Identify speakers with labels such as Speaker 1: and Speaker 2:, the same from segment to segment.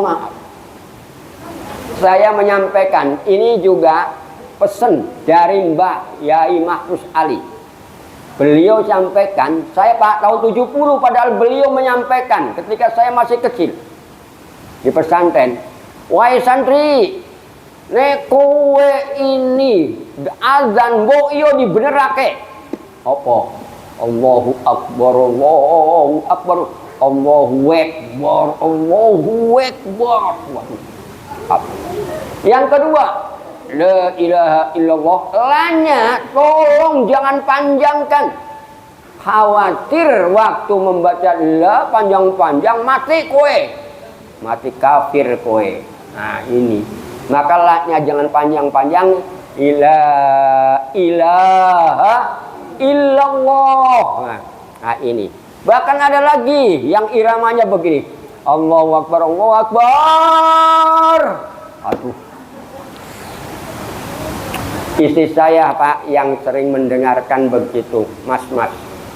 Speaker 1: mohon maaf. Saya menyampaikan ini juga pesan dari Mbah Yai Mahfuz Ali. Beliau sampaikan, saya Pak tahun 70 padahal beliau menyampaikan ketika saya masih kecil di pesantren. Wahai santri, nek kowe ini azan mbok iyo dibenerake. Apa? Allahu Akbar, Allahu Akbar, Allahu Akbar, Allahu Akbar. Yang kedua, la ilaha illallah. Lanya, tolong jangan panjangkan. Khawatir waktu membaca la panjang-panjang mati kowe. Mati kafir kowe. Nah ini. Maka la-nya jangan panjang-panjang. Ilaha illallah. Nah ini. Bahkan ada lagi yang iramanya begini. Allahu Akbar, Allahu Akbar. Aduh. Istri saya Pak yang sering mendengarkan begitu. Mas,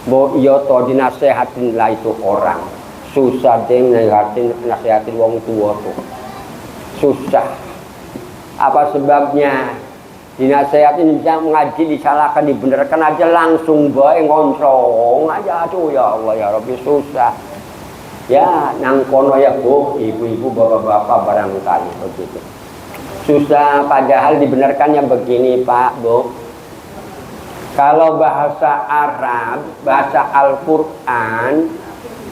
Speaker 1: bo iyo to dinasehatin lah itu orang. Susah deh nasehatin wong tua tuh. Susah. Apa sebabnya? Dinasehatin bisa mengaji disalahkan dibenarkan aja langsung bae ngoncong aja. Aduh ya Allah ya Rabbi susah. Ya nang kono ya Bu, ibu-ibu bapak-bapak barangkali begitu. Susah padahal dibenarkannya begini Pak Bu. Kalau bahasa Arab, bahasa Al-Quran,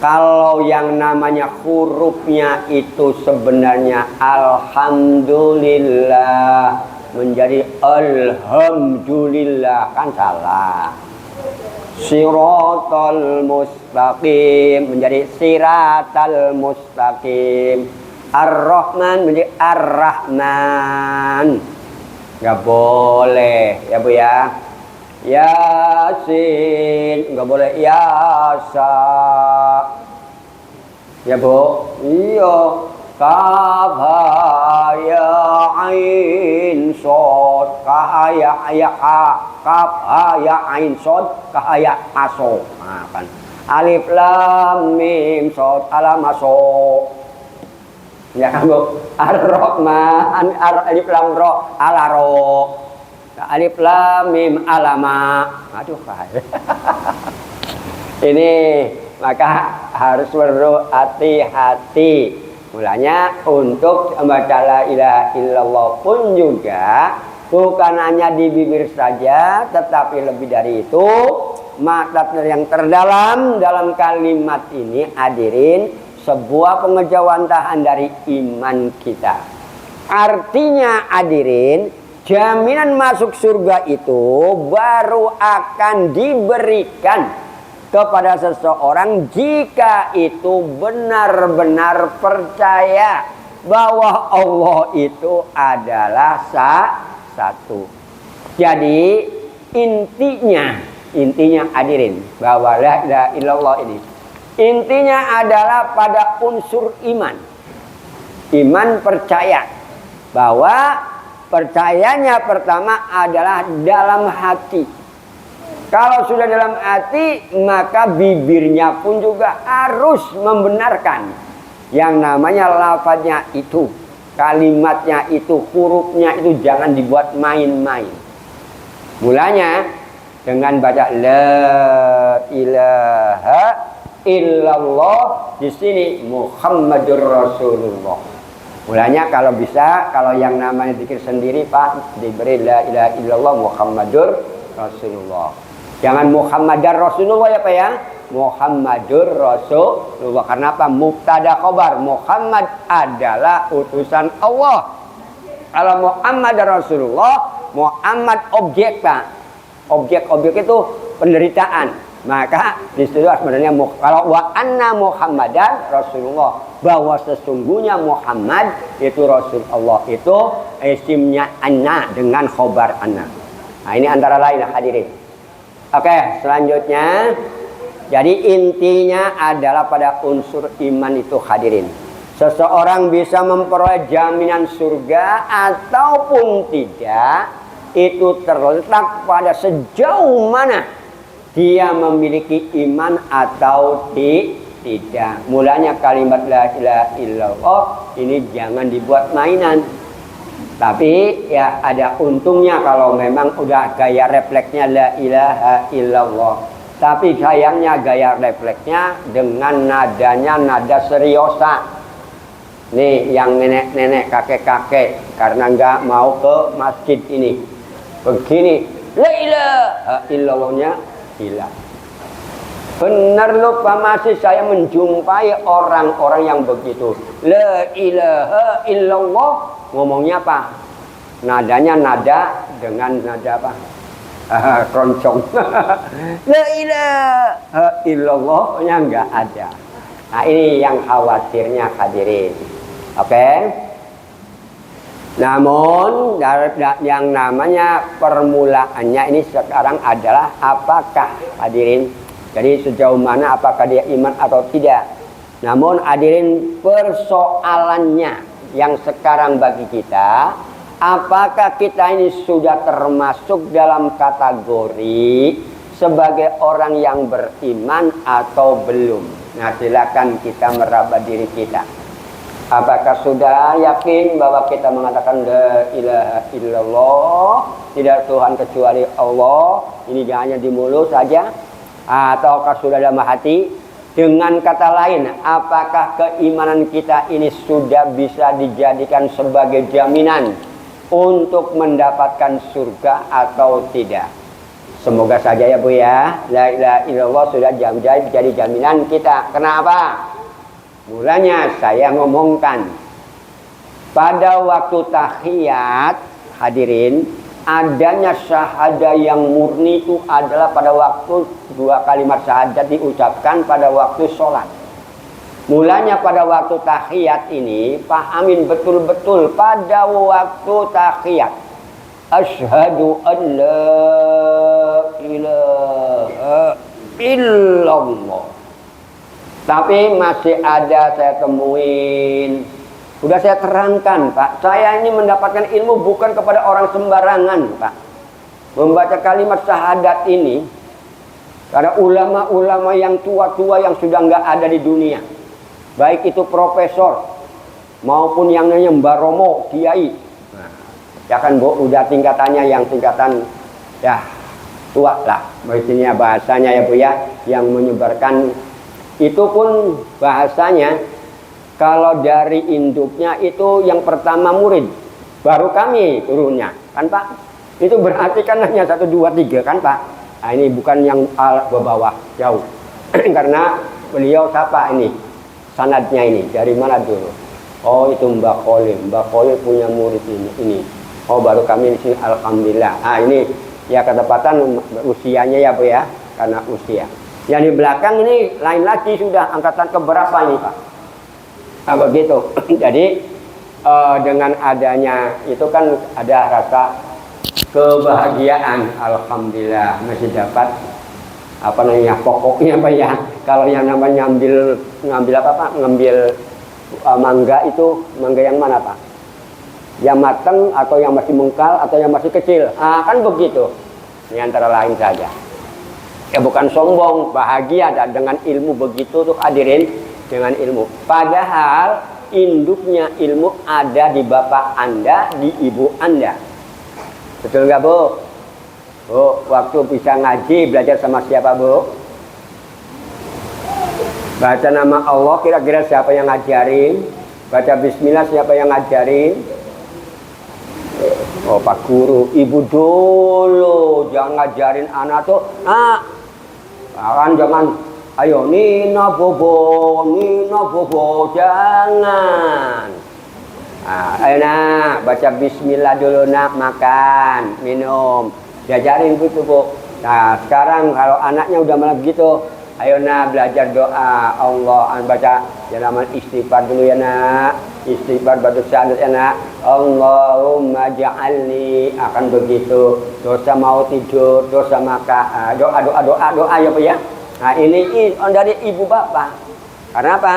Speaker 1: kalau yang namanya hurufnya itu sebenarnya Alhamdulillah menjadi Alhamdulillah, kan salah. Siratal mustaqim menjadi siratal mustaqim. Ar-Rahman menjadi Ar-Rahman. Nggak boleh ya Bu ya. Yasin nggak boleh Yasa. Ya Bu. Iya. Kaf ya ain sod kahaya ya kaf ya ain sod kahaya aso. Nah, kan. Alif lam mim sod alam aso. Ya kan Bu. Ar-Rahman alif lam ro alaro. Alif lam mim alama. Aduh bahaya. Ini maka harus berhati-hati. Mulanya untuk membaca la ilaha illallah pun juga bukan hanya di bibir saja, tetapi lebih dari itu makna yang terdalam dalam kalimat ini hadirin sebuah pengejawantahan dari iman kita. Artinya hadirin, jaminan masuk surga itu baru akan diberikan kepada seseorang jika itu benar-benar percaya bahwa Allah itu adalah satu. Jadi intinya hadirin bahwa la ilaha illallah ini intinya adalah pada unsur iman. Iman percaya bahwa percayanya pertama adalah dalam hati. Kalau sudah dalam hati, maka bibirnya pun juga harus membenarkan. Yang namanya lafadznya itu, kalimatnya itu, hurufnya itu jangan dibuat main-main. Mulanya dengan baca la ilaha illallah, di sini Muhammadur Rasulullah. Mulanya kalau bisa, kalau yang namanya zikir sendiri Pak, diberi la ilaha illallah Muhammadur Rasulullah. Jangan Muhammadar Rasulullah ya Pak ya. Muhammadur Rasulullah. Karena apa? Mubtada khobar. Muhammad adalah utusan Allah. Kalau Muhammad Rasulullah, Muhammad objek Pak. Objek itu penderitaan. Maka di situ sebenarnya kalau wa anna Muhammadan Rasulullah, bahwa sesungguhnya Muhammad itu Rasul Allah, itu isimnya anna dengan khobar anna. Nah ini antara lain hadirin. Oke, selanjutnya. Jadi intinya adalah pada unsur iman itu hadirin. Seseorang bisa memperoleh jaminan surga ataupun tidak, itu terletak pada sejauh mana dia memiliki iman atau Tidak. Mulanya kalimat la ilaha illallah ini jangan dibuat mainan. Tapi ya ada untungnya kalau memang udah gaya refleksnya la ilaha illallah. Tapi sayangnya gaya refleksnya dengan nadanya nada seriosa. Nih yang nenek-nenek, kakek-kakek karena nggak mau ke masjid ini. Begini, la ilaha illallahnya hilang. Benar lupa masih saya menjumpai orang-orang yang begitu. La ilaha illallah ngomongnya apa? Nadanya nada dengan nada apa? Keroncong. La ilaha illallahnya enggak ada. Nah ini yang khawatirnya hadirin. Oke. Namun yang namanya permulaannya ini sekarang adalah apakah hadirin? Jadi sejauh mana apakah dia iman atau tidak. Namun hadirin persoalannya yang sekarang bagi kita, apakah kita ini sudah termasuk dalam kategori sebagai orang yang beriman atau belum. Nah silakan kita meraba diri kita. Apakah sudah yakin bahwa kita mengatakan la ilaha illallah, tidak Tuhan kecuali Allah, ini hanya di mulut saja, ataukah sudah dalam hati? Dengan kata lain, apakah keimanan kita ini sudah bisa dijadikan sebagai jaminan untuk mendapatkan surga atau tidak? Semoga saja ya Bu ya, la ilaha illallah sudah jadi jaminan kita. Kenapa? Mulanya saya ngomongkan pada waktu tahiyat hadirin, adanya syahadah yang murni itu adalah pada waktu dua kalimat syahadat diucapkan pada waktu sholat. Mulanya pada waktu tahiyat ini pahamin betul-betul pada waktu tahiyat. Asyhadu an la ilaha illallah. Tapi masih ada saya temuin. Sudah saya terangkan Pak, saya ini mendapatkan ilmu bukan kepada orang sembarangan Pak. Membaca kalimat syahadat ini karena ulama-ulama yang tua-tua yang sudah nggak ada di dunia. Baik itu profesor maupun yang namanya Mbah Romo, kiai. Ya kan Bu, udah tingkatannya yang tingkatan ya tua lah. Maksudnya bahasanya ya Bu ya, yang menyebarkan itu pun bahasanya kalau dari induknya itu yang pertama murid, baru kami turunnya, kan Pak? Itu berarti kan hanya 1, 2, 3 kan Pak? Nah ini bukan yang bawah jauh, karena beliau siapa ini? Sanadnya ini dari mana dulu? Oh itu Mbak Kholil punya murid ini. Oh baru kami di sini, alhamdulillah. Ah ini ya ketepatan usianya ya Bu ya, karena usia. Yang di belakang ini lain lagi sudah angkatan keberapa ini Pak? Nah, begitu. Jadi dengan adanya itu kan ada rasa kebahagiaan, alhamdulillah masih dapat apa namanya pokoknya Pak ya. Kalau yang namanya ngambil apa Pak? Ngambil mangga itu mangga yang mana Pak? Yang matang atau yang masih mengkal atau yang masih kecil? Ah kan begitu. Ini antara lain saja. Ya bukan sombong, bahagia dengan ilmu begitu tuh hadirin, dengan ilmu. Padahal induknya ilmu ada di bapak Anda, di ibu Anda. Betul nggak Bu? Bu, waktu bisa ngaji belajar sama siapa Bu? Baca nama Allah kira-kira siapa yang ngajarin? Baca bismillah siapa yang ngajarin? Oh Pak Guru, ibu dulu jangan ngajarin anak tuh. Kan jangan, ayo Nina bobo, jangan. Ayo nak, baca bismillah dulu nak, makan, minum. Diajarin gitu Bu. Nah sekarang kalau anaknya udah malah begitu, ayo nak belajar doa Allah, baca nama istighfar dulu ya nak. Istighfar batu syahadat ya nak. Allahumma ja'alni, akan begitu. Dosa mau tidur, dosa makan, doa ya Pak ya. Nah ini dari ibu bapak. Karena apa?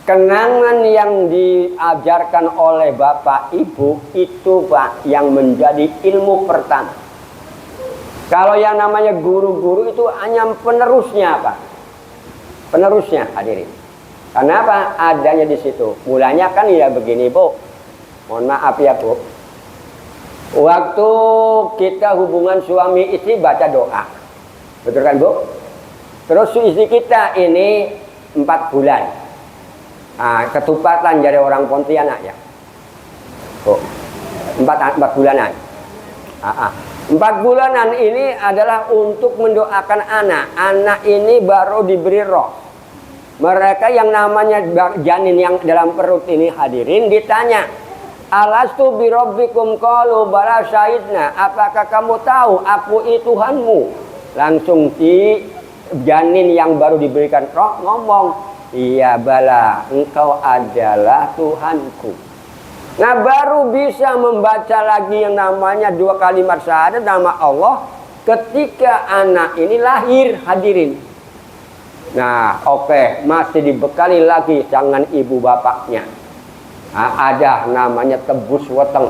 Speaker 1: Kenangan yang diajarkan oleh bapak ibu itu Pak yang menjadi ilmu pertama. Kalau yang namanya guru-guru itu hanya penerusnya Pak. penerusnya hadirin. Karena apa? Adanya di situ. Mulanya kan ya begini Bu. Mohon maaf ya Bu. Waktu kita hubungan suami istri baca doa. Betul kan Bu? Terus istri kita ini 4 bulan. Nah, ketupatan dari orang Pontianak ya. Bu. 4 bulanan. 4 bulanan ini adalah untuk mendoakan anak. Anak ini baru diberi roh. Mereka yang namanya janin yang dalam perut ini hadirin ditanya, alastu birabbikum qalu bala syahidna, apakah kamu tahu aku itu Tuhanmu? Langsung si janin yang baru diberikan roh ngomong, iya bala, engkau adalah Tuhanku. Nah baru bisa membaca lagi yang namanya 2 kalimat syahadat nama Allah ketika anak ini lahir hadirin. Nah oke, masih dibekali lagi dengan ibu bapaknya. Nah, ada namanya tebus weteng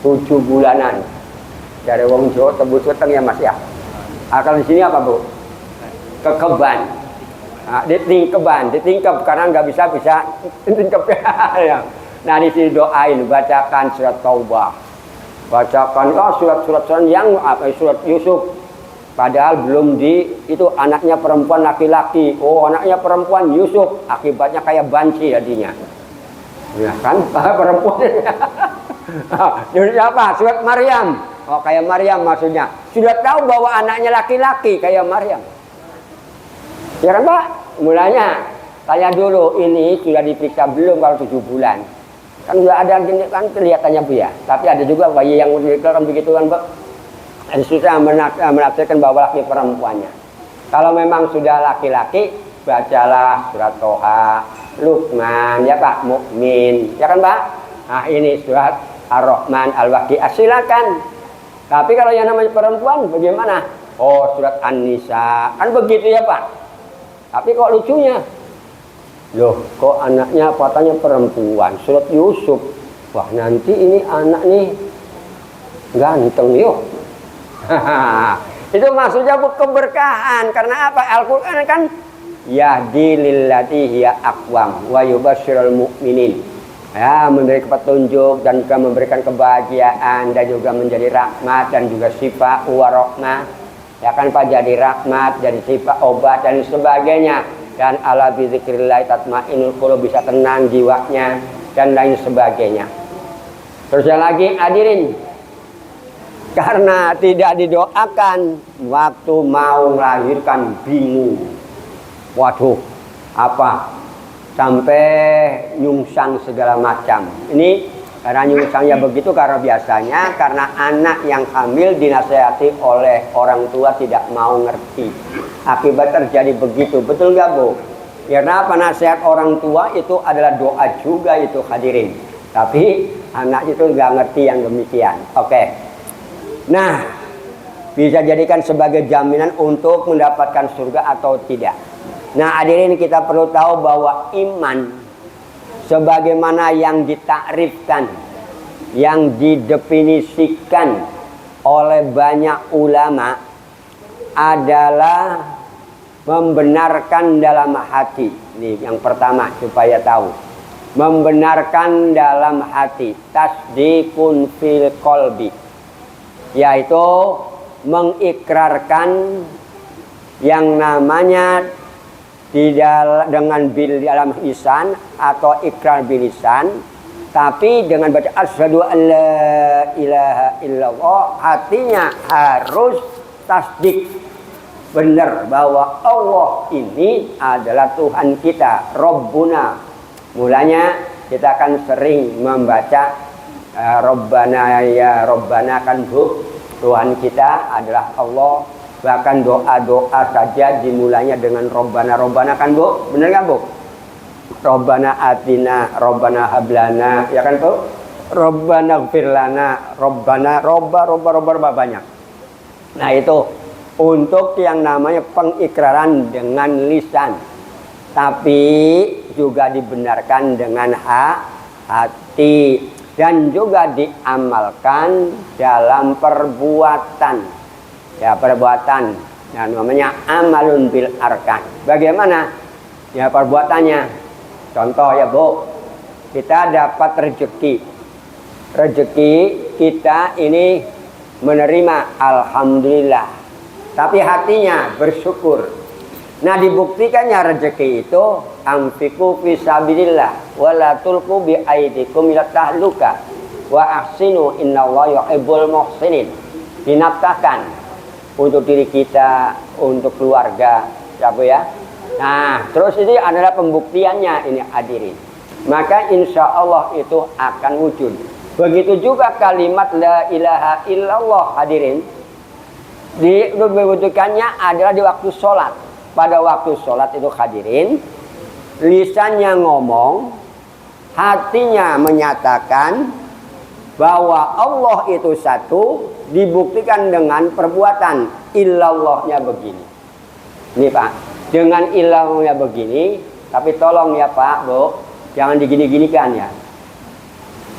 Speaker 1: 7 bulanan. Dari wong Jawa tebus weteng ya Mas ya. Kalau di sini apa Bu? Kekeban. Nah, ditingkep karena nggak bisa tingkep ya. Nah di sini doain, bacakan surat Taubah, bacakan surat-surat yang surat Yusuf. Padahal belum itu anaknya perempuan laki-laki. Oh anaknya perempuan Yusuf, akibatnya kayak banci jadinya. Ya kan perempuan. Jadi apa? Surat Maryam. Oh kayak Maryam maksudnya. Sudah tahu bahwa anaknya laki-laki kayak Maryam. Ya kan Pak? Mulanya tanya dulu ini sudah diperiksa belum kalau 7 bulan. Kan sudah ada kan kelihatannya Bu ya. Tapi ada juga bayi yang kan begitu kan Pak. Dan susah menafsirkan bahwa laki perempuannya. Kalau memang sudah laki-laki, bacalah surat Toha, Luqman, ya Pak, Mukmin, ya kan Pak? Nah ini surat Ar-Rahman, Al-Waqi'ah, silakan. Tapi kalau yang namanya perempuan, bagaimana? Oh surat An-Nisa, kan begitu ya Pak? Tapi kok lucunya? Loh, kok anaknya katanya perempuan, surat Yusuf. Wah nanti ini anak nih ganteng yuk. Itu maksudnya keberkahan. Karena apa? Al-Quran kan yahdi lillati hiya aqwam wa yubasyirul mu'minin. Ya, memberi petunjuk dan juga memberikan kebahagiaan dan juga menjadi rahmat dan juga sifat wa rahmah. Ya kan Pak, jadi rahmat, jadi sifat obat dan sebagainya. Dan ala bi dzikrillah tatmainnul qulub, bisa tenang jiwanya dan lain sebagainya. Terus yang lagi hadirin, karena tidak didoakan waktu mau melahirkan bingung. Waduh, apa? Sampai nyungsang segala macam. Ini karena nyungsangnya begitu karena biasanya karena anak yang hamil dinasehati oleh orang tua tidak mau ngerti. Akibat terjadi begitu. Betul nggak Bu? Karena apa? Nasihat orang tua itu adalah doa juga itu hadirin. Tapi anak itu nggak ngerti yang demikian. Oke. Nah, bisa jadikan sebagai jaminan untuk mendapatkan surga atau tidak. Nah, hadirin kita perlu tahu bahwa iman sebagaimana yang ditakrifkan, yang didefinisikan oleh banyak ulama adalah membenarkan dalam hati. Ini yang pertama supaya tahu. Membenarkan dalam hati, tasdikun fil qalbi. Yaitu mengikrarkan yang namanya dengan bil dalam lisan atau ikrar bilisan, tapi dengan baca asyhadu an la ilaha illallah, hatinya harus tasdik benar bahwa Allah ini adalah Tuhan kita, Rabbuna. Mulanya kita akan sering membaca Rabbana ya Rabbana kan Bu, Tuhan kita adalah Allah. Bahkan doa-doa saja dimulainya dengan Rabbana. Rabbana kan Bu, benar kan Bu? Rabbana atina, Rabbana hablana, ya kan Bu? Rabbana gfirlana, Rabbana, Robba banyak. Nah itu untuk yang namanya pengikraran dengan lisan, tapi juga dibenarkan dengan hati. Dan juga diamalkan dalam perbuatan. Ya perbuatan. Nah, namanya amalun bil arkan. Bagaimana? Ya perbuatannya. Contoh ya Bu, kita dapat rezeki. Rezeki kita ini menerima, alhamdulillah. Tapi hatinya bersyukur. Nah, dibuktikannya rezeki itu anfiqu fi sabilillah wa la tulqu bi aydikum ila tahluka wa ahsinu innallaha yuhibbul muhsinin. Dinafkahkan untuk diri kita, untuk keluarga, siapa ya? Nah, terus ini adalah pembuktiannya ini hadirin. Maka insya Allah itu akan wujud. Begitu juga kalimat la ilaha illallah hadirin. Diwujudkannya adalah di waktu sholat. Pada waktu sholat itu hadirin, lisannya ngomong, hatinya menyatakan bahwa Allah itu satu, dibuktikan dengan perbuatan illallahnya begini. Ini Pak, dengan illallahnya begini, tapi tolong ya Pak, Bu, jangan digini-ginikan ya.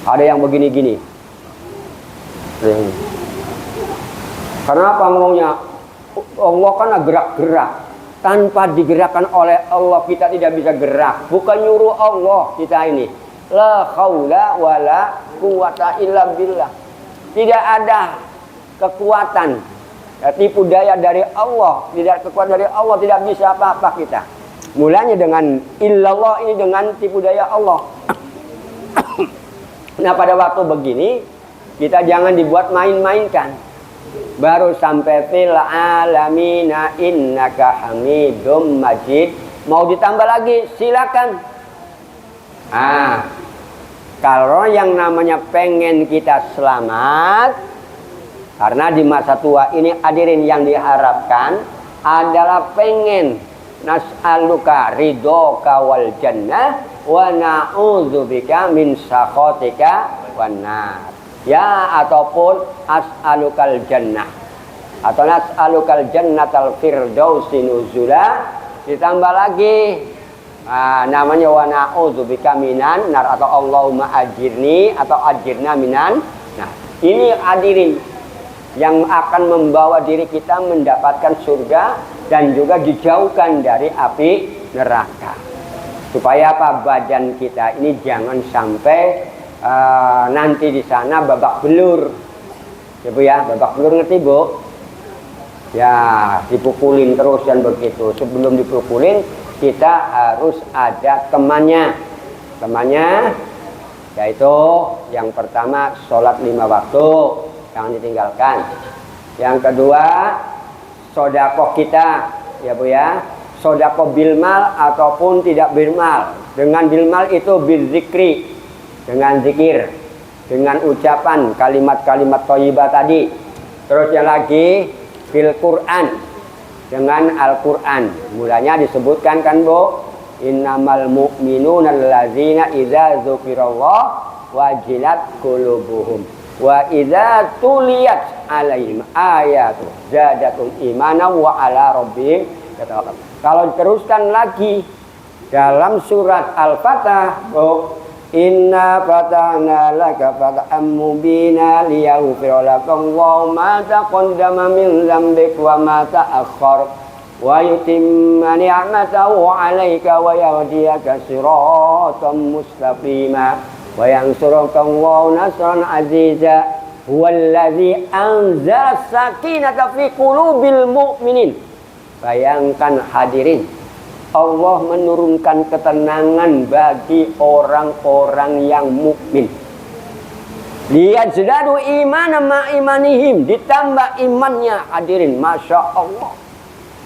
Speaker 1: Ada yang begini-gini. Kenapa ngomongnya? Allah kan gerak-gerak. Tanpa digerakkan oleh Allah kita tidak bisa gerak. Bukan nyuruh Allah kita ini. La haula wala quwata illa billah. Tidak ada kekuatan, tipu daya dari Allah. Tidak kekuatan dari Allah, tidak bisa apa-apa kita. Mulanya dengan illallah ini, dengan tipu daya Allah. Nah, pada waktu begini kita jangan dibuat main-mainkan. Baru sampai fil alamina innaka hamidum majid. Mau ditambah lagi silakan. Kalau yang namanya pengen kita selamat, karena di masa tua ini hadirin yang diharapkan adalah pengen nas'aluka ridhoka wal jannah wa na'udzubika min sakhatika wan nar. Ya, ataupun as'alukal jannah atau nas'alukal jannatal firdausi nuzula, ditambah lagi namanya wa na'udzubika minan nar atau Allahumma ajirni atau ajirna minan. Nah, ini hadirin yang akan membawa diri kita mendapatkan surga dan juga dijauhkan dari api neraka. Supaya apa? Badan kita ini jangan sampai nanti di sana babak belur, ya Bu ya, babak belur ngerti Bu? Ya, dipukulin terus dan begitu. Sebelum dipukulin kita harus ada temannya, yaitu yang pertama sholat 5 waktu, jangan ditinggalkan. Yang kedua sodakoh kita, ya Bu ya, sodakoh bilmal ataupun tidak bilmal. Dengan bilmal itu bizikri, dengan zikir, dengan ucapan kalimat-kalimat thayyibah tadi. Terus yang lagi bil Quran, dengan Al-Quran. Mulanya disebutkan kan Bu, innamal mu'minuna allazina idza dzukirallah wajilat qulubuhum wa idza tuliyat alaihim ayatu zadatum imanan wa ala rabbihim yatawakkalun. Kalau diteruskan lagi dalam surat Al-Fatah, Bu, inna fatahna laka fathan mubina liyaghfira laka Allahu ma taqaddama min dzambika wa ma ta'akhkhar wa yutimma ni'matahu 'alaika wa yahdiyaka siratan mustaqima wa yansuruka Allahu nasran 'aziza huwallazi anzala sakinata fi qulubil mu'minin. Bayangkan hadirin, Allah menurunkan ketenangan bagi orang-orang yang mukmin. Liyazdadu imanan ma imanihim, ditambah imannya hadirin, masya Allah.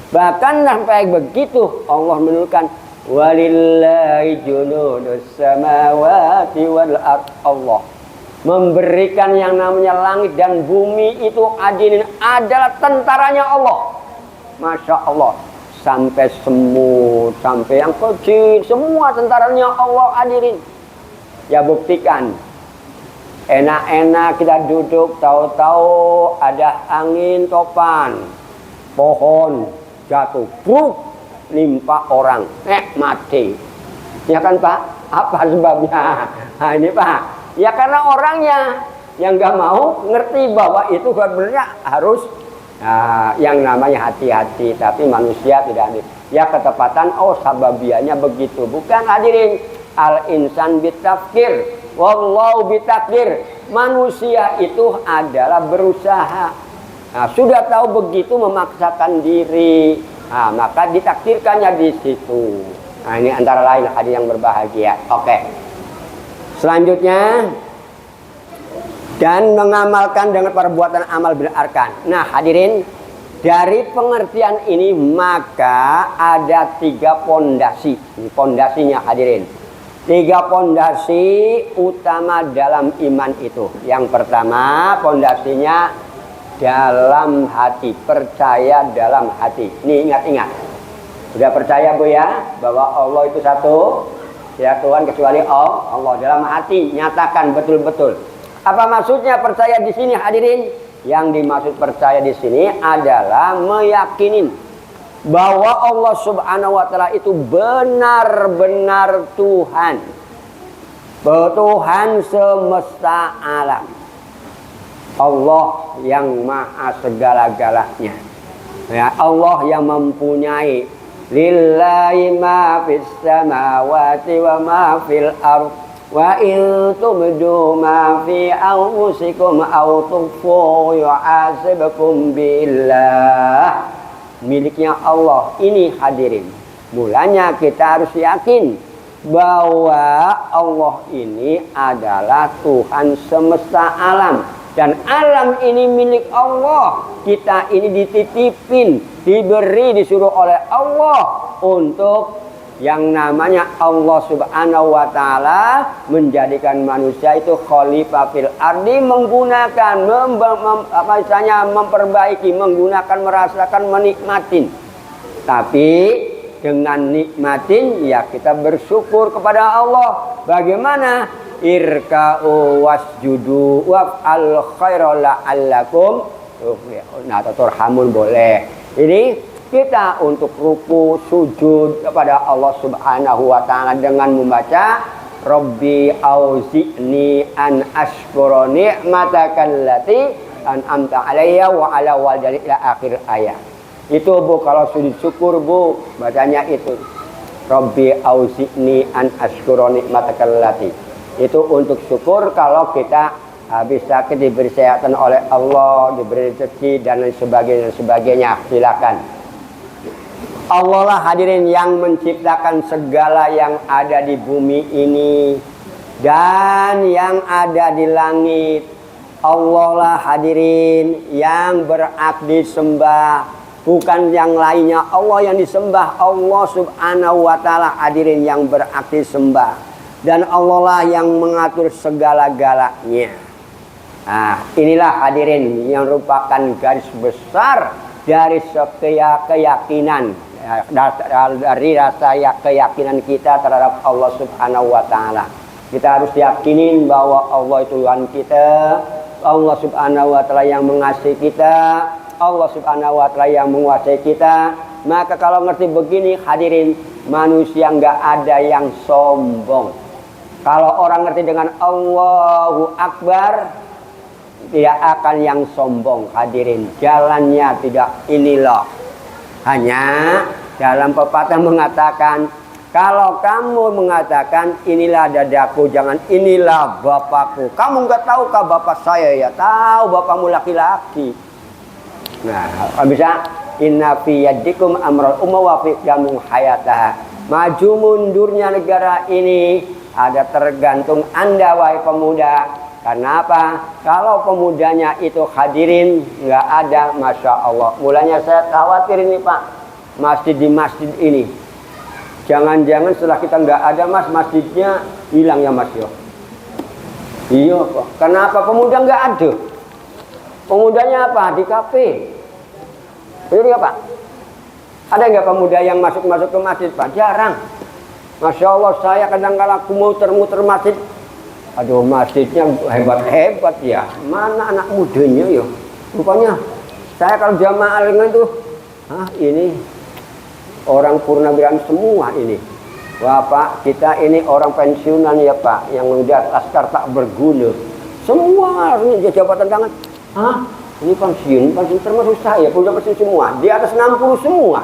Speaker 1: Bahkan sampai begitu Allah menurunkan walillahi junudus samawati wal ard. Allah memberikan yang namanya langit dan bumi itu hadirin adalah tentaranya Allah. Masya Allah. Sampai semut, sampai yang kecil, semua tentaranya Allah hadirin. Ya buktikan, enak-enak kita duduk, tahu-tahu ada angin topan, pohon jatuh, bruk, nimpa orang, mati. Ya kan Pak? Apa sebabnya? Nah ini Pak, ya karena orangnya yang gak mau ngerti bahwa itu sebenarnya harus yang namanya hati-hati, tapi manusia tidak ambil. Ya ketepatan, sababiannya begitu. Bukan hadirin, al-insan bitafkir, wallahu bitakdir. Manusia itu adalah berusaha. Sudah tahu begitu memaksakan diri, maka ditakdirkannya di situ. Ini antara lain hadirin yang berbahagia. Oke. Selanjutnya, dan mengamalkan dengan perbuatan amal bil arkan. Nah hadirin, dari pengertian ini maka ada 3 pondasi. Ini pondasinya hadirin. 3 pondasi utama dalam iman itu. Yang pertama pondasinya dalam hati, percaya dalam hati. Ini ingat-ingat. Sudah percaya Bu ya bahwa Allah itu satu, ya Tuhan kecuali Allah. Dalam hati nyatakan betul-betul. Apa maksudnya percaya di sini hadirin? Yang dimaksud percaya di sini adalah meyakinin bahwa Allah Subhanahu wa taala itu benar-benar Tuhan. Tuhan semesta alam. Allah yang maha segala-galanya. Ya, Allah yang mempunyai lillahi ma fis samawati wa ma fil ardh wa in tubdu ma fi anfusikum aw tukhfu yu'adzibukum billah. Miliknya Allah ini hadirin. Mulanya kita harus yakin bahwa Allah ini adalah Tuhan semesta alam. Dan alam ini milik Allah. Kita ini dititipin, diberi, disuruh oleh Allah untuk yang namanya Allah Subhanahu wa taala menjadikan manusia itu khalifah fil ardi, menggunakan memperbaiki, menggunakan, merasakan, menikmatin. Tapi dengan nikmatin ya kita bersyukur kepada Allah. Bagaimana? Irka'u wasjudu waf'al khaira la'allakum turhamun boleh. Ini kita untuk ruku sujud kepada Allah Subhanahu wa taala dengan membaca Rabbi auzi'ni an ashkura ni'mataka allati an'amta alayya wa ala walidayya ila akhir ayat. Itu Bu kalau sujud syukur Bu bacanya itu. Rabbi auzi'ni an ashkura ni'mataka allati. Itu untuk syukur kalau kita bisa diberi kesehatan oleh Allah, diberi rezeki dan lain sebagainya. Silakan. Allah lah hadirin yang menciptakan segala yang ada di bumi ini dan yang ada di langit. Allah lah hadirin yang berhak disembah, bukan yang lainnya. Allah yang disembah, Allah Subhanahu wa taala hadirin yang berhak disembah. Dan Allah lah yang mengatur segala-galanya. Nah, inilah hadirin yang merupakan garis besar dari setiap keyakinan, dari rasa keyakinan kita terhadap Allah Subhanahu wa taala. Kita harus yakinin bahwa Allah itu Tuhan kita, Allah Subhanahu wa taala yang mengasihi kita, Allah Subhanahu wa taala yang menguasai kita. Maka kalau ngerti begini hadirin, manusia nggak ada yang sombong. Kalau orang ngerti dengan Allahu Akbar, tidak akan yang sombong hadirin. Jalannya tidak inilah. Hanya dalam pepatah mengatakan, kalau kamu mengatakan inilah dadaku, jangan inilah bapakku. Kamu nggak tahukah bapak saya ya? Tahu bapakmu laki-laki. Nah, kalau bisa inna fi yadikum amral umma wa fi jamu hayatah. Maju mundurnya negara ini ada tergantung Anda wahai pemuda. Karena apa? Kalau pemudanya itu hadirin nggak ada, masya Allah. Mulanya saya khawatir ini Pak, masjid di masjid ini. Jangan-jangan setelah kita nggak ada Mas, masjidnya hilang ya Mas yo. Iya Pak. Kenapa pemuda nggak ada? Pemudanya apa? Di kafe. Betul nggak Pak? Ada nggak pemuda yang masuk ke masjid Pak? Jarang. Masya Allah, saya kadang-kadang aku muter-muter masjid. Aduh, masjidnya hebat-hebat ya. Mana anak mudanya ya? Rupanya saya kalau jamaah itu, ini orang purnawirawan semua ini. Wah Pak, kita ini orang pensiunan ya Pak, yang udah laskar tak berguna. Semua harusnya jabatan tangan. Ini pensiun termasuk saya, udah pensiun semua. Di atas 60 semua.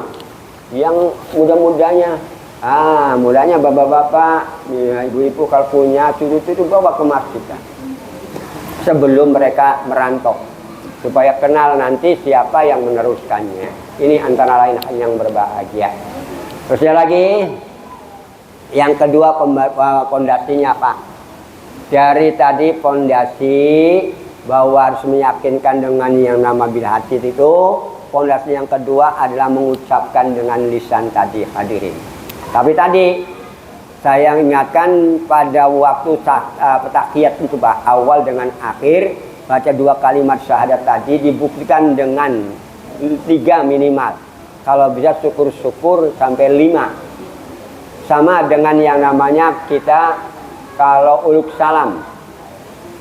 Speaker 1: Yang muda-mudanya, mudanya bapak-bapak, ya, ibu-ibu kalau punya cucu itu bawa ke masjid. Sebelum mereka merantau. Supaya kenal nanti siapa yang meneruskannya. Ini antara lain yang berbahagia. Terus lagi, yang kedua pondasinya Pak. Dari tadi pondasi bahwa harus meyakinkan dengan yang nama bil hati itu. Pondasi yang kedua adalah mengucapkan dengan lisan tadi hadirin. Tapi tadi saya ingatkan pada waktu tahiyat itu Pak, awal dengan akhir baca 2 kalimat syahadat tadi dibuktikan dengan 3 minimal. Kalau bisa syukur-syukur sampai 5. Sama dengan yang namanya kita kalau uluk salam,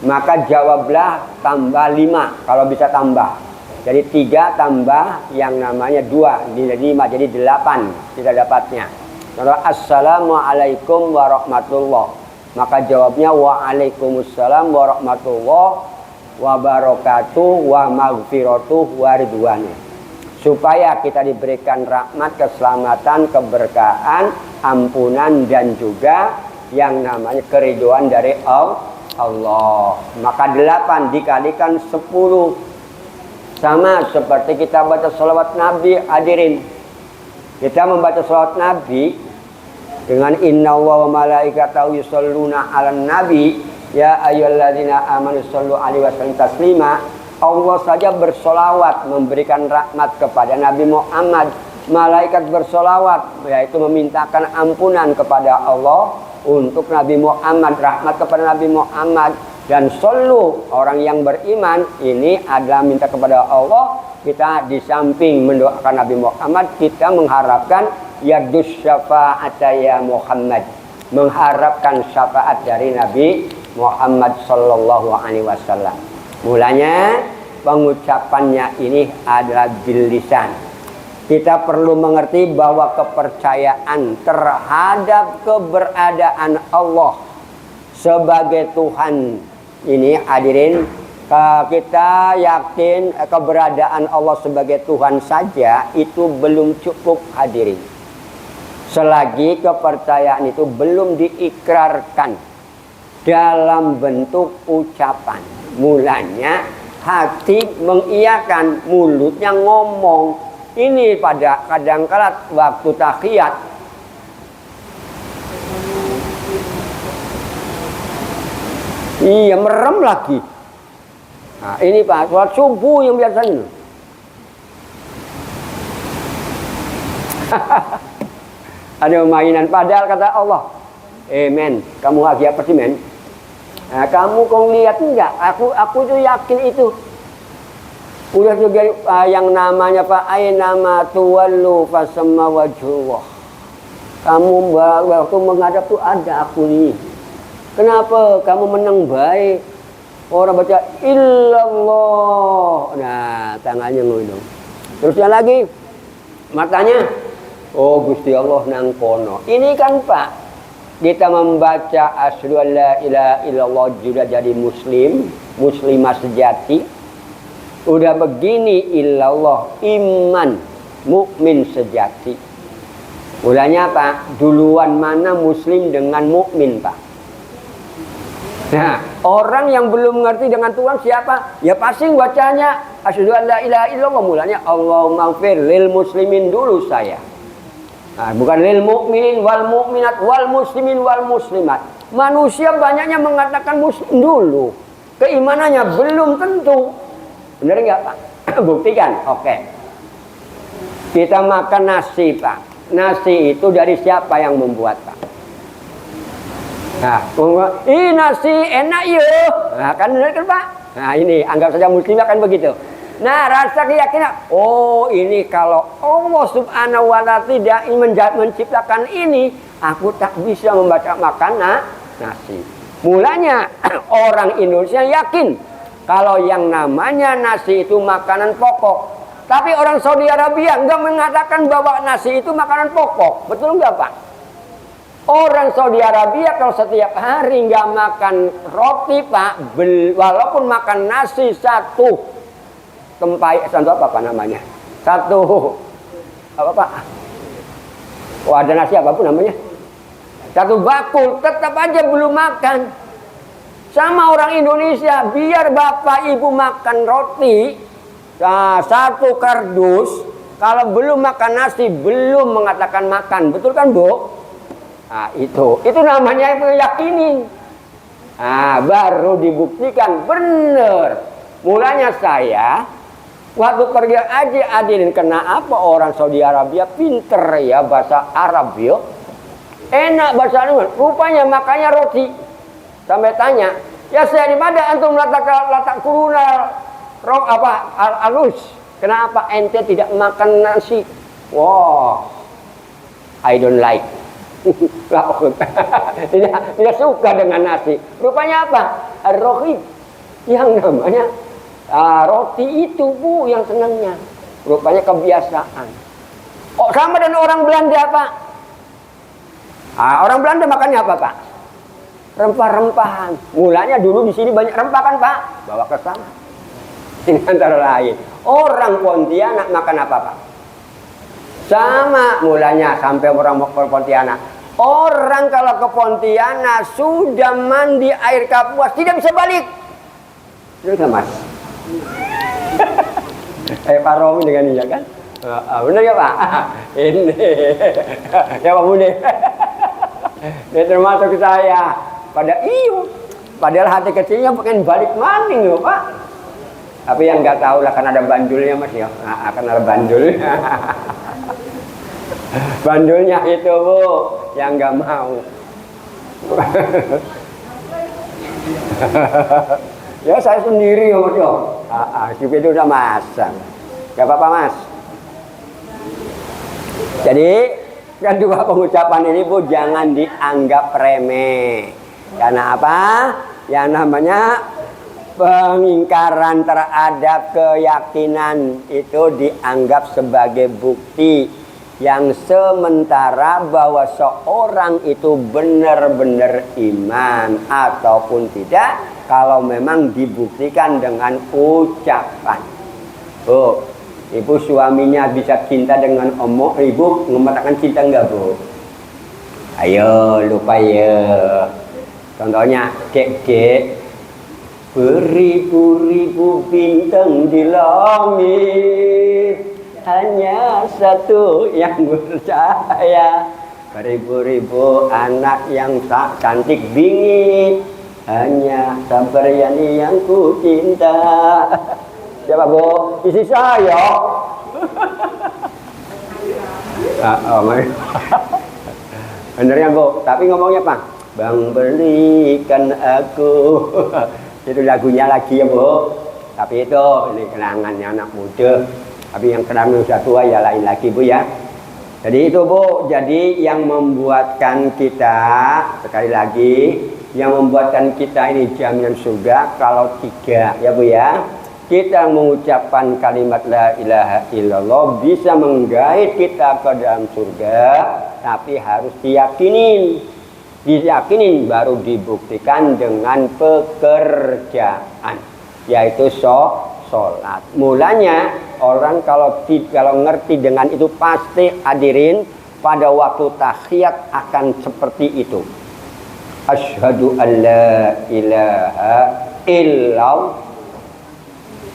Speaker 1: maka jawablah tambah 5 kalau bisa tambah. Jadi 3 tambah yang namanya 2 jadi 5, jadi 8 kita dapatnya. Kalau assalamualaikum warahmatullah, maka jawabnya waalaikumsalam warahmatullah wabarakatuh wa maghfiratuh wa ridwannya. Supaya kita diberikan rahmat, keselamatan, keberkahan, ampunan dan juga yang namanya keridhaan dari Allah. Maka 8 dikalikan 10. Sama seperti kita baca salawat Nabi hadirin. Kita membaca salawat Nabi dengan inna wa malaikatahu yusholluna 'alan nabi ya ayyuhalladzina amanu shollu 'alaihi wasallam taslima. Allah saja bersolawat memberikan rahmat kepada Nabi Muhammad. Malaikat bersolawat yaitu memintakan ampunan kepada Allah untuk Nabi Muhammad, rahmat kepada Nabi Muhammad. Dan solu orang yang beriman ini adalah minta kepada Allah. Kita di samping mendoakan Nabi Muhammad, kita mengharapkan yadus syafa'ata ya Muhammad, mengharapkan syafaat dari Nabi Muhammad sallallahu alaihi wasallam. Mulanya pengucapannya ini adalah bil lisan. Kita perlu mengerti bahwa kepercayaan terhadap keberadaan Allah sebagai Tuhan ini hadirin, kita yakin keberadaan Allah sebagai Tuhan saja itu belum cukup hadirin. Selagi kepercayaan itu belum diikrarkan dalam bentuk ucapan. Mulanya hati mengiyakan, mulutnya ngomong. Ini pada kadang-kala waktu tahiyat iya merem lagi. Nah, ini Pak, sholat subuh yang biasanya. Ada mainan, padahal kata Allah, men, kamu lagi apa sih men? Nah, kamu kau lihat enggak? Aku tuh yakin itu. Udah juga yang namanya Pak, nama tuwallu fasamma wajhullah. Kamu waktu menghadap tuh ada aku nih. Kenapa kamu menang baik? Orang baca illallah. Nah, tangannya ngundung. Terusnya lagi matanya, oh Gusti Allah nang kono. Ini kan Pak, kita membaca asyhadu an la ilaha illallah sudah jadi muslim, muslimah sejati. Udah begini illallah, iman, mukmin sejati. Mulanya Pak, duluan mana muslim dengan mukmin Pak? Nah, orang yang belum mengerti dengan Tuhan siapa? Ya pasti bacanya asyhadu an la ilaha illallah, mulanya Allahumma ighfir lil muslimin dulu saya. Nah, bukan lil mukminin wal mukminat wal muslimin wal muslimat. Manusia banyaknya mengatakan muslim dulu. Keimanannya belum tentu. Benar enggak Pak? Buktikan. Oke. Kita makan nasi Pak. Nasi itu dari siapa yang membuat Pak? Nah, nasi enak yuk. Nah, kan benar kan Pak? Nah, ini anggap saja muslim kan begitu. Nah, rasa keyakinan, oh ini kalau Allah subhanahu wa ta'ala tidak menciptakan ini, aku tak bisa membaca makanan nasi. Mulanya orang Indonesia yakin kalau yang namanya nasi itu makanan pokok. Tapi orang Saudi Arabia enggak mengatakan bahwa nasi itu makanan pokok. Betul enggak Pak? Orang Saudi Arabia kalau setiap hari enggak makan roti Pak, walaupun makan nasi satu kempai, satu apa namanya? Satu apa Pak? Oh, ada nasi apapun namanya. Satu bakul tetap aja belum makan. Sama orang Indonesia, biar bapak ibu makan roti, nah, satu kardus, kalau belum makan nasi belum mengatakan makan, betul kan Bu? Nah, itu namanya meyakini. Nah, baru dibuktikan benar. Mulanya saya waktu pergi haji hadirin, kenapa orang Saudi Arabia pinter ya bahasa Arab ya, enak bahasa Arab, rupanya makanya roti. Sampai tanya, ya saya di mana antum latak kuruna roh apa alus? Kenapa ente tidak makan nasi? Wow, I don't like. tidak suka dengan nasi. Rupanya apa? Ar-rohib, yang namanya roti itu Bu yang senangnya. Rupanya kebiasaan. Oh, sama dengan orang Belanda Pak. Orang Belanda makannya apa Pak? Rempah-rempahan. Mulanya dulu di sini banyak rempah kan Pak? Bawa ke sana. Ini antara lain. Orang Pontianak makan apa Pak? Sama mulanya sampai orang ke Pontianak. Orang kalau ke Pontianak sudah mandi air Kapuas tidak bisa balik. Benar Mas? Pak Romi dengan dia kan? Benar ya Pak? Ini ya Pak Budi. Dia termasuk saya. Padahal hati kecilnya pengen balik maning loh Pak. Tapi yang nggak tahu lah kan ada bandulnya Mas ya. Akan ada bandulnya. Bandulnya itu Bu yang nggak mau. Ya saya sendiri ya Mas ya. Itu udah masang. Gak apa-apa Mas. Jadi kedua pengucapan ini Bu jangan dianggap remeh. Karena apa? Yang namanya pengingkaran terhadap keyakinan itu dianggap sebagai bukti yang sementara bahwa seorang itu benar-benar iman ataupun tidak kalau memang dibuktikan dengan ucapan. Bu, ibu suaminya bisa cinta dengan ibu mengatakan cinta enggak Bu? Ayo lupa ya. Contohnya kek beribu-ribu bintang di langit, hanya satu yang percaya. Beribu-ribu anak yang tak cantik bingit, hanya sabar yani yang ku cinta. Siapa Bu? Isi saya. Benernya Bu, tapi ngomongnya apa? Bang berikan aku. Itu lagunya lagi ya Bu. Tapi itu ini kenangannya anak muda. Tapi yang kenangan udah tua ya lain lagi Bu ya. Jadi itu Bu, jadi yang membuatkan kita sekali lagi, yang membuatkan kita ini jaminan surga kalau tiga ya Bu ya. Kita mengucapkan kalimat la ilaha illallah bisa menggait kita ke dalam surga, tapi harus diyakinin. Diyakinin baru dibuktikan dengan pekerjaan, yaitu sholat. Mulanya orang kalau ngerti dengan itu pasti hadirin pada waktu tahiyat akan seperti itu. Asyhadu an la ilaha illallah.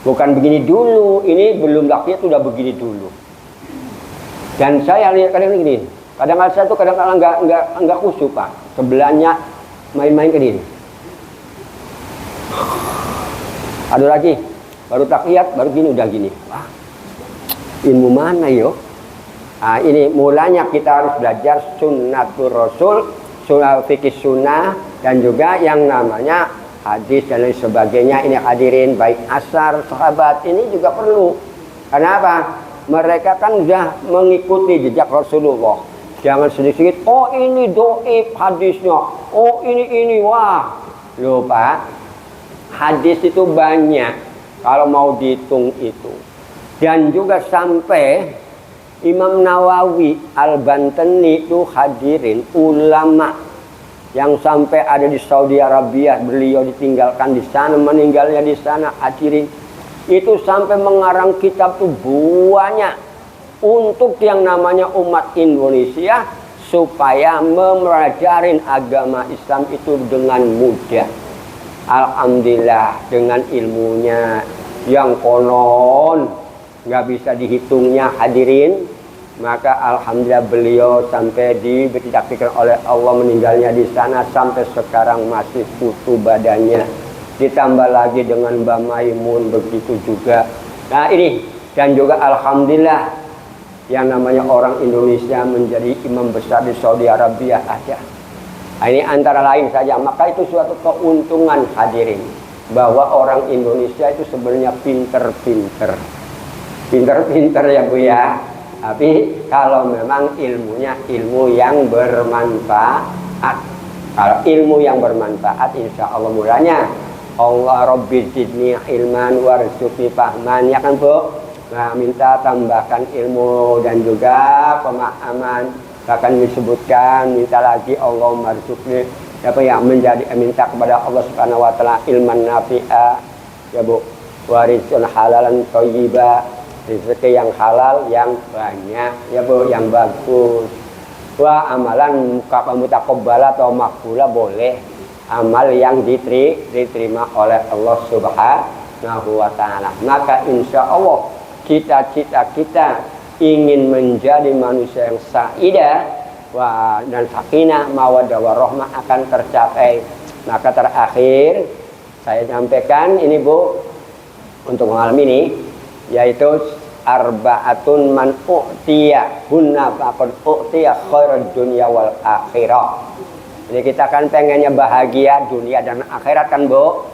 Speaker 1: Bukan begini dulu, ini belum tahiyat sudah begini dulu. Dan saya lihat kadang begini. Kadang-kadang saya tuh kadang-kadang enggak khusyuk Pak. Sebelahnya main-main ke diri. Ada lagi, baru tahiyat, baru gini udah gini. Wah, ilmu mana yo? Ini mulanya kita harus belajar sunnatul rasul, sunnah fikih sunnah, dan juga yang namanya hadis dan lain sebagainya. Ini hadirin baik asar sahabat ini juga perlu. Kenapa? Mereka kan sudah mengikuti jejak Rasulullah. Jangan sedikit-sedikit, oh ini doib hadisnya, oh ini, wah. Lupa, hadis itu banyak, kalau mau dihitung itu. Dan juga sampai Imam Nawawi Al-Bantani itu hadirin, ulama yang sampai ada di Saudi Arabia, beliau ditinggalkan di sana, meninggalnya di sana, hadirin. itu sampai mengarang kitab tuh banyak untuk yang namanya umat Indonesia supaya mempelajarin agama Islam itu dengan mudah. Alhamdulillah dengan ilmunya yang konon nggak bisa dihitungnya hadirin, maka alhamdulillah beliau sampai ditakdirkan oleh Allah meninggalnya di sana sampai sekarang masih utuh badannya. Ditambah lagi dengan Mbak Maimun begitu juga. Nah ini dan juga alhamdulillah yang namanya orang Indonesia menjadi imam besar di Saudi Arabia ada. Nah, ini antara lain saja. Maka itu suatu keuntungan hadirin bahwa orang Indonesia itu sebenarnya pinter-pinter ya Bu ya. Tapi kalau memang ilmunya ilmu yang bermanfaat. Kalau ilmu yang bermanfaat insya Allah mulanya Allah Rabbi zidni ilman warzuqni fahman, ya kan Bu? Nah, minta tambahkan ilmu dan juga pemahaman. Bahkan disebutkan minta lagi Allah marzuqni apa yang menjadi minta kepada Allah Subhanahu wa taala ilman nafi'a ya Bu, warisun halalan thayyiba, rezeki yang halal yang banyak ya Bu, yang bagus. Wa amalan mutaqabbala atau makbula boleh, amal yang diterima oleh Allah Subhanahu wa taala. Maka insya Allah cita-cita kita ingin menjadi manusia yang sa'idah dan sakinah mawaddah warahmah akan tercapai. Maka terakhir saya sampaikan ini Bu untuk malam ini, yaitu arba'atun man u'tiya hunna faqad u'tiya khairad dunya wal akhirah. Ini kita kan pengennya bahagia dunia dan akhirat kan Bu.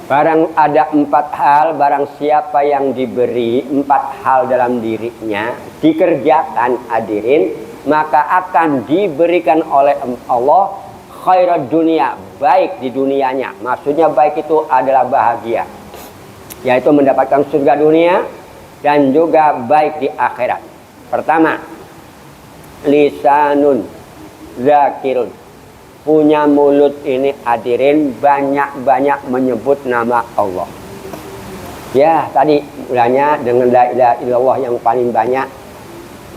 Speaker 1: Barang ada 4 hal, barang siapa yang diberi 4 hal dalam dirinya, dikerjakan hadirin, maka akan diberikan oleh Allah khairat dunia, baik di dunianya. Maksudnya baik itu adalah bahagia, yaitu mendapatkan surga dunia dan juga baik di akhirat. Pertama, lisanun zakirun, punya mulut ini hadirin banyak-banyak menyebut nama Allah. Ya tadi mulanya dengan la ilaha illallah yang paling banyak.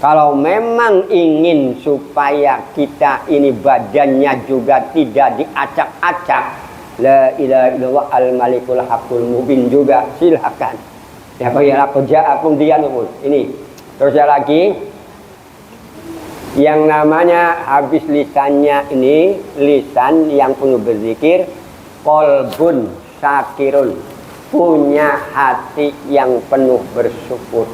Speaker 1: Kalau memang ingin supaya kita ini badannya juga tidak diacak-acak, la ilaha illallah al-malikul haqqul mubin juga silakan. Ya aku ja'akum diyanul. Ini terus lagi yang namanya habis lisannya ini, lisan yang penuh berzikir, qalbun syakirun, punya hati yang penuh bersyukur.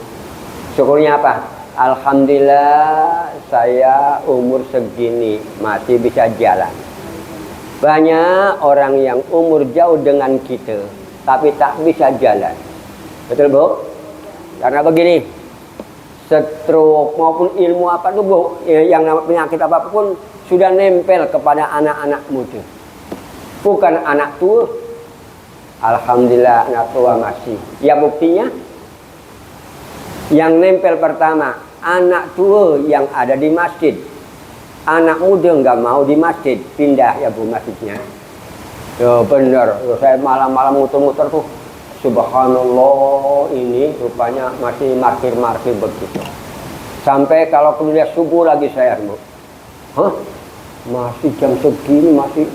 Speaker 1: Syukurnya apa? Alhamdulillah saya umur segini masih bisa jalan. Banyak orang yang umur jauh dengan kita tapi tak bisa jalan. Betul Bu? Karena begini, stroke maupun ilmu apa tuh Bu, yang penyakit apapun sudah nempel kepada anak-anak muda, bukan anak tua. Alhamdulillah anak tua masih. Ya buktinya yang nempel pertama anak tua yang ada di masjid, anak muda nggak mau di masjid, pindah ya Bu masjidnya. Ya benar, saya malam-malam muter-muter tuh. Subhanallah, ini rupanya masih markir-markir begitu. Sampai kalau kemudian subuh lagi saya Bu, masih jam segini masih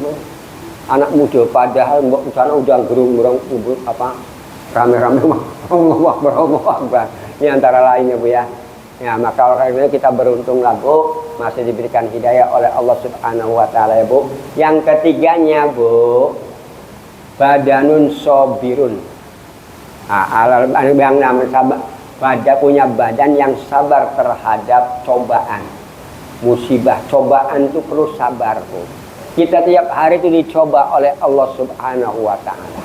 Speaker 1: anak muda, padahal di sana udah gerung-gerung apa rame-rame Allahu Akbar, Allahu Akbar. Ini antara lainnya Bu ya. Ya maka kalau kita beruntung lah Bu, masih diberikan hidayah oleh Allah Subhanahu wa taala ya Bu. Yang ketiganya Bu, badanun sobirun. Yang namanya sabar, pada punya badan yang sabar terhadap cobaan, musibah. Cobaan itu perlu sabar Bu. Kita tiap hari itu dicoba oleh Allah Subhanahu wa taala.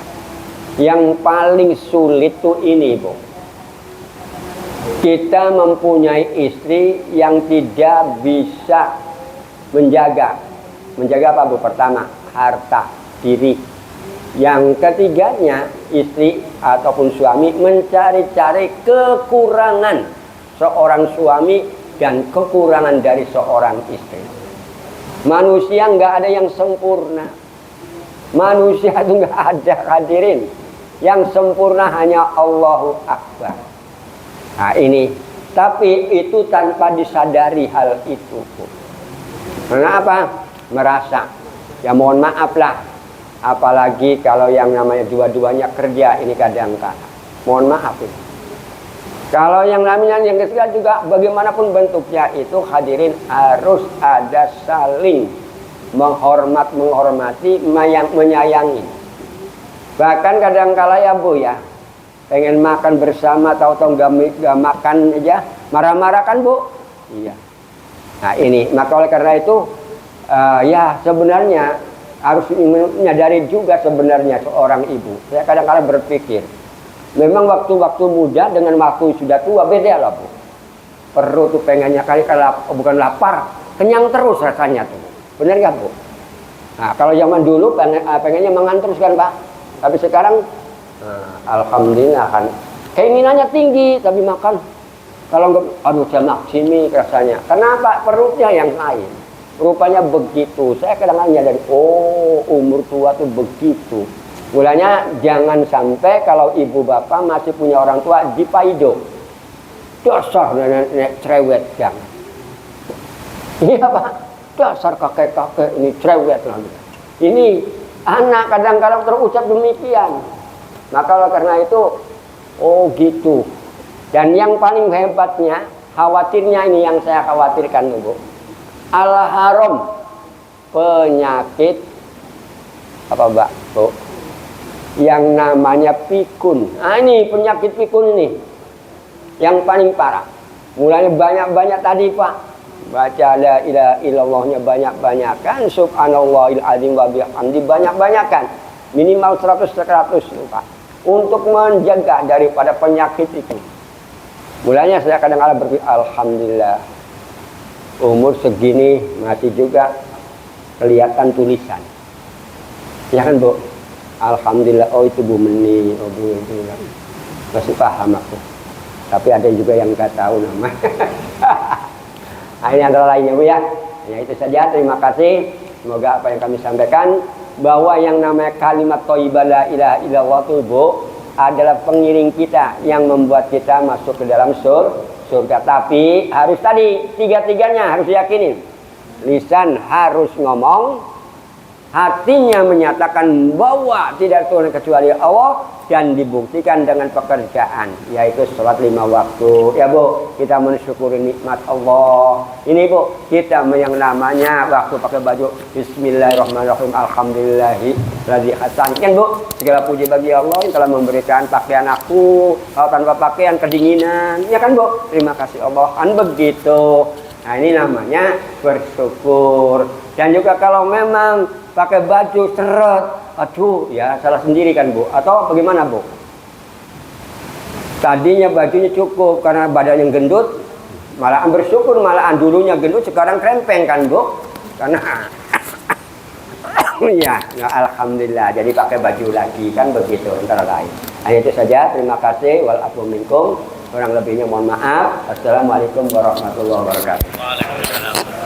Speaker 1: Yang paling sulit tuh ini Bu, kita mempunyai istri yang tidak bisa menjaga apa Bu? Pertama, harta diri. Yang ketiganya, istri ataupun suami mencari-cari kekurangan seorang suami dan kekurangan dari seorang istri. Manusia nggak ada yang sempurna. Manusia itu nggak ada hadirin. Yang sempurna hanya Allahu Akbar. Nah ini, tapi itu tanpa disadari hal itu. Karena apa? Merasa. Ya mohon maaf lah. Apalagi kalau yang namanya dua-duanya kerja ini kadang-kadang. Mohon maaf itu. Kalau yang namanya yang ketiga juga bagaimanapun bentuknya itu hadirin harus ada saling menghormati, menyayangi. Bahkan kadang-kala ya Bu ya, pengen makan bersama tahu-tahu gak makan aja, marah-marah kan Bu? Iya. Nah ini, maka oleh karena itu ya sebenarnya harus menyadari juga sebenarnya seorang ibu. Saya kadang-kala berpikir, memang waktu-waktu muda dengan waktu sudah tua beda lah Bu. Perut tuh pengennya bukan lapar, kenyang terus rasanya tuh. Benar gak Bu? Nah kalau zaman dulu pengennya mangan terus kan Pak. Tapi sekarang alhamdulillah kan keinginannya tinggi tapi makan kalau enggak aduh jamak sini rasanya. Kenapa? Perutnya yang lain. Rupanya begitu. Saya kadang-kadang nyadari, oh umur tua tuh begitu. Mulanya jangan sampai kalau ibu bapak masih punya orang tua dipaido. Dasar nenek cerewet jangan. Iya Pak, dasar kakek-kakek ini cerewet lagi. Ini anak kadang-kadang terucap demikian. Maka karena itu, oh gitu. Dan yang paling hebatnya, khawatirnya ini yang saya khawatirkan Bu. Al-haram, penyakit apa Mbak Bu? Yang namanya pikun. Nah ini penyakit pikun ini yang paling parah. Mulanya banyak-banyak tadi Pak. Baca la ilaha illallahnya banyak-banyakan, subhanallahil azim wa bihamdi banyak-banyakan. Minimal 100 Pak. Untuk menjaga daripada penyakit itu. Mulanya saya kadang-kadang berpikir alhamdulillah. Umur segini masih juga kelihatan tulisan. Ya kan Bu? Alhamdulillah, oh itu Bu Meni, oh Bu itu. Masih paham aku. Tapi ada juga yang nggak tahu nama. Nah, ini antara lainnya Bu ya. Ya itu saja, terima kasih. Semoga apa yang kami sampaikan bahwa yang namanya kalimat thayyibah la ilaha illallah itu Bu adalah pengiring kita yang membuat kita masuk ke dalam surga. Tapi harus tadi tiga-tiganya harus yakinin. Lisan harus ngomong, hatinya menyatakan bahwa tidak Tuhan kecuali Allah, dan dibuktikan dengan pekerjaan, yaitu sholat 5 waktu. Ya Bu, kita mensyukuri nikmat Allah. Ini Bu, kita yang namanya waktu pakai baju Bismillahirrahmanirrahim, Alhamdulillahi ladzi hasan. Kan Bu, segala puji bagi Allah yang telah memberikan pakaian aku. Kalau tanpa pakaian kedinginan, ya kan Bu? Terima kasih Allah. Kan begitu. Nah ini namanya bersyukur. Dan juga kalau memang pakai baju seret, aduh ya salah sendiri kan Bu, atau bagaimana Bu? Tadinya bajunya cukup karena badannya gendut, malahan bersyukur, malahan dulunya gendut sekarang krempeng kan Bu, karena ya alhamdulillah jadi pakai baju lagi kan begitu antara lain. Hanya itu saja, terima kasih, wal afu minkum, kurang lebihnya mohon maaf. Assalamualaikum warahmatullahi wabarakatuh. Waalaikumsalam.